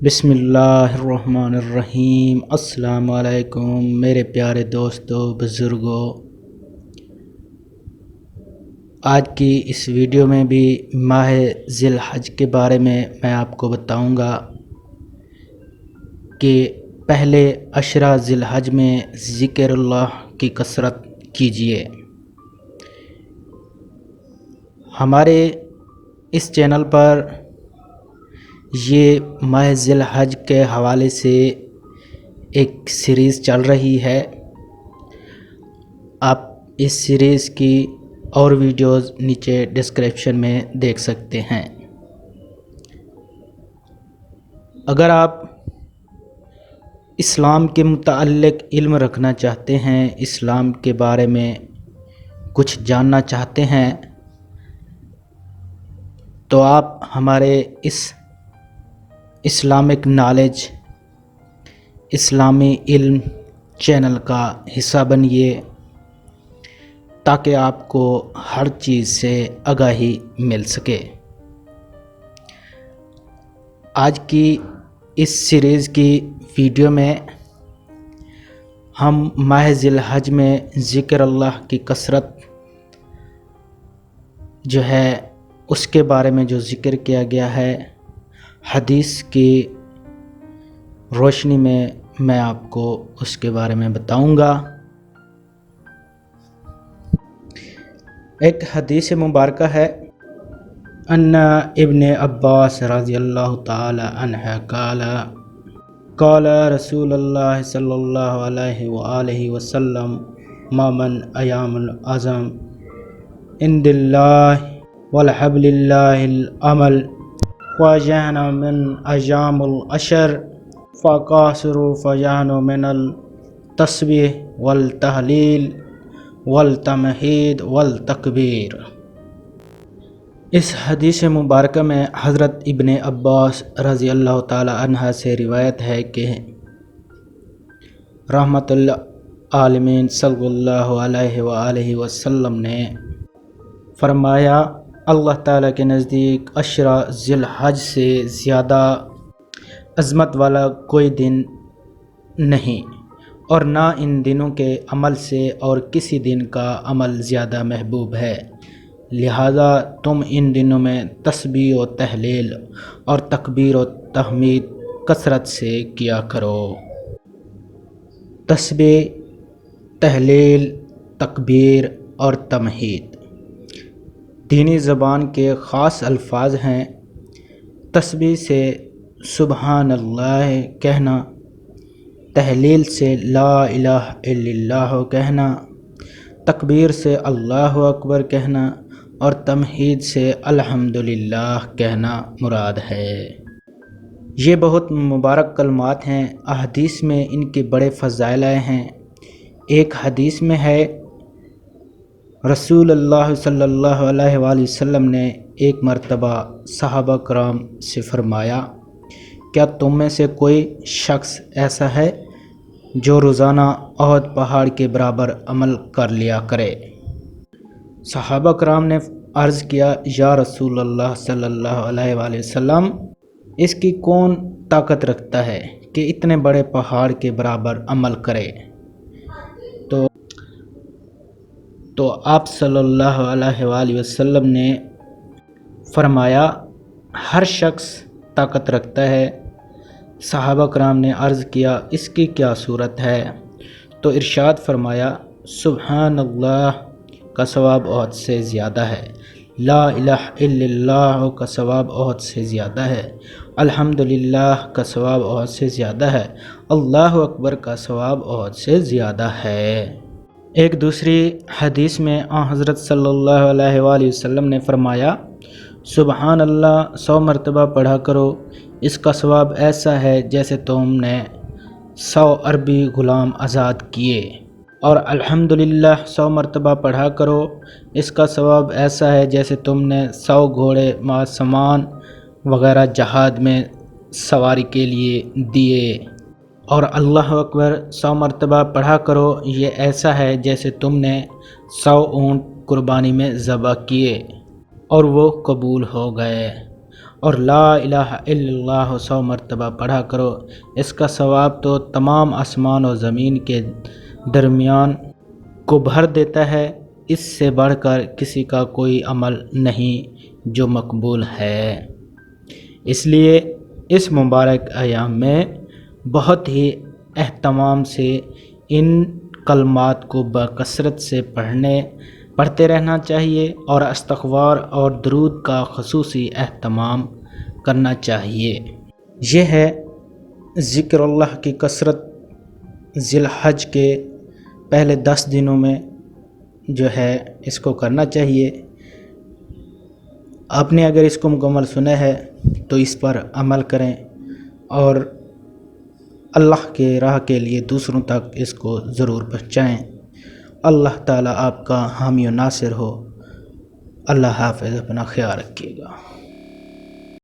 بسم اللہ الرحمن الرحیم۔ السلام علیکم میرے پیارے دوستو، بزرگوں۔ آج کی اس ویڈیو میں بھی ماہ ذی الحج کے بارے میں آپ کو بتاؤں گا کہ پہلے عشرہ ذی الحج میں ذکر اللہ کی کثرت کیجیے۔ ہمارے اس چینل پر یہ ماہ ذی الحج کے حوالے سے ایک سیریز چل رہی ہے۔ آپ اس سیریز کی اور ویڈیوز نیچے ڈسکرپشن میں دیکھ سکتے ہیں۔ اگر آپ اسلام کے متعلق علم رکھنا چاہتے ہیں، اسلام کے بارے میں کچھ جاننا چاہتے ہیں، تو آپ ہمارے اس اسلامک نالج، اسلامی علم چینل کا حصہ بنیے، تاکہ آپ کو ہر چیز سے آگاہی مل سکے۔ آج کی اس سیریز کی ویڈیو میں ہم ماہ ذی الحج میں ذکر اللہ کی کثرت جو ہے اس کے بارے میں جو ذکر کیا گیا ہے، حدیث کی روشنی میں آپ کو اس کے بارے میں بتاؤں گا۔ ایک حدیث مبارکہ ہے، ان ابن عباس رضی اللہ تعالی عنہ قال رسول اللہ صلی اللہ علیہ وآلہ وسلم ما من ایام العظم عند اللہ والحبل اللہ العمل فجعن من ایام العشر فقاصر فجعن من التسبیح والتحلیل والتمہید والتکبیر۔ اس حدیث مبارکہ میں حضرت ابن عباس رضی اللہ تعالی عنہ سے روایت ہے کہ رحمت العالمین صلی اللہ علیہ وآلہ وسلم نے فرمایا، اللہ تعالیٰ کے نزدیک عشرہ ذی الحج سے زیادہ عظمت والا کوئی دن نہیں، اور نہ ان دنوں کے عمل سے اور کسی دن کا عمل زیادہ محبوب ہے، لہذا تم ان دنوں میں تسبیح و تحلیل اور تکبیر و تحمید کثرت سے کیا کرو۔ تسبیح، تحلیل، تکبیر اور تمہید دینی زبان کے خاص الفاظ ہیں۔ تسبیح سے سبحان اللہ کہنا، تحلیل سے لا الہ الا اللہ کہنا، تکبیر سے اللہ اکبر کہنا، اور تمہید سے الحمدللہ کہنا مراد ہے۔ یہ بہت مبارک کلمات ہیں، احادیث میں ان کے بڑے فضائل ہیں۔ ایک حدیث میں ہے، رسول اللہ صلی اللہ علیہ وآلہ وسلم نے ایک مرتبہ صحابہ کرام سے فرمایا، کیا تم میں سے کوئی شخص ایسا ہے جو روزانہ احد پہاڑ کے برابر عمل کر لیا کرے؟ صحابہ کرام نے عرض کیا، یا رسول اللہ صلی اللہ علیہ وآلہ وسلم، اس کی کون طاقت رکھتا ہے کہ اتنے بڑے پہاڑ کے برابر عمل کرے؟ تو آپ صلی اللہ علیہ وآلہ وسلم نے فرمایا، ہر شخص طاقت رکھتا ہے۔ صحابہ کرام نے عرض کیا، اس کی کیا صورت ہے؟ تو ارشاد فرمایا، سبحان اللہ کا ثواب احد سے زیادہ ہے، لا الہ الا اللہ کا ثواب احد سے زیادہ ہے، الحمدللہ کا ثواب احد سے زیادہ ہے، اللہ اکبر کا ثواب احد سے زیادہ ہے۔ ایک دوسری حدیث میں حضرت صلی اللہ علیہ وآلہ وسلم نے فرمایا، سبحان اللہ 100 مرتبہ پڑھا کرو، اس کا ثواب ایسا ہے جیسے تم نے 100 عربی غلام آزاد کیے، اور الحمدللہ 100 مرتبہ پڑھا کرو، اس کا ثواب ایسا ہے جیسے تم نے 100 گھوڑے مع سامان وغیرہ جہاد میں سواری کے لیے دیے، اور اللہ اکبر 100 مرتبہ پڑھا کرو، یہ ایسا ہے جیسے تم نے 100 اونٹ قربانی میں ذبح کیے اور وہ قبول ہو گئے، اور لا الہ الا اللہ 100 مرتبہ پڑھا کرو۔ اس کا ثواب تو تمام آسمان و زمین کے درمیان کو بھر دیتا ہے۔ اس سے بڑھ کر کسی کا کوئی عمل نہیں جو مقبول ہے۔ اس لیے اس مبارک ایام میں بہت ہی اہتمام سے ان کلمات کو بکثرت سے پڑھتے رہنا چاہیے اور استغفار اور درود کا خصوصی اہتمام کرنا چاہیے۔ یہ ہے ذکر اللہ کی کثرت ذی الحج کے پہلے 10 دنوں میں جو ہے اس کو کرنا چاہیے۔ آپ نے اگر اس کو مکمل سنا ہے تو اس پر عمل کریں اور اللہ کے راہ کے لیے دوسروں تک اس کو ضرور پہنچائیں۔ اللہ تعالیٰ آپ کا حامی و ناصر ہو۔ اللہ حافظ، اپنا خیال رکھیے گا۔